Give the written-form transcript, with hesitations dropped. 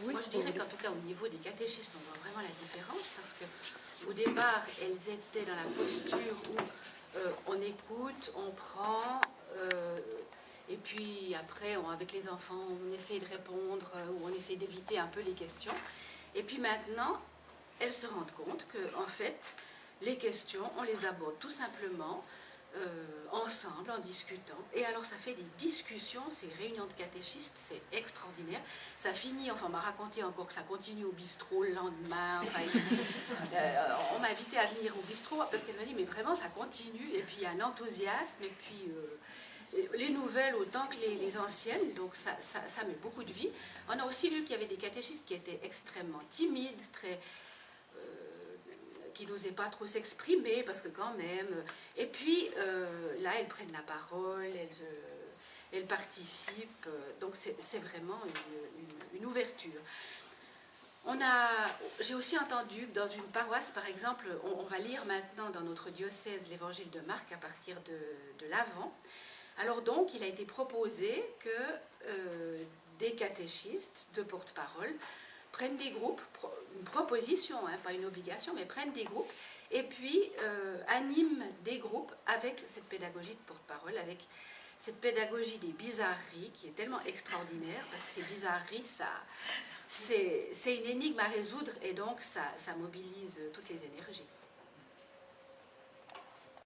Oui, Moi, je dirais qu'en tout cas, au niveau des catéchistes, on voit vraiment la différence parce que au départ, elles étaient dans la posture où on écoute, on prend, et puis après, avec les enfants, on essaye de répondre ou on essaye d'éviter un peu les questions. Et puis maintenant, elles se rendent compte que, en fait, les questions, on les aborde tout simplement ensemble, en discutant. Et alors, ça fait des discussions, ces réunions de catéchistes, c'est extraordinaire. Ça finit, enfin, on m'a raconté encore que ça continue au bistrot le lendemain. Enfin, on m'a invité à venir au bistrot parce qu'elle m'a dit, mais vraiment, ça continue. Et puis, il y a un enthousiasme, et puis les nouvelles autant que les anciennes, donc ça met beaucoup de vie. On a aussi vu qu'il y avait des catéchistes qui étaient extrêmement timides, qui n'osaient pas trop s'exprimer, parce que quand même... Et puis, là, elles prennent la parole, elles participent, donc c'est vraiment une ouverture. J'ai aussi entendu que dans une paroisse, par exemple, on va lire maintenant dans notre diocèse l'évangile de Marc à partir de l'Avent. Alors donc, il a été proposé que des catéchistes de porte-parole prennent des groupes, une proposition, hein, pas une obligation, mais prennent des groupes et puis animent des groupes avec cette pédagogie de porte-parole, avec cette pédagogie des bizarreries qui est tellement extraordinaire, parce que ces bizarreries, c'est une énigme à résoudre et donc ça mobilise toutes les énergies.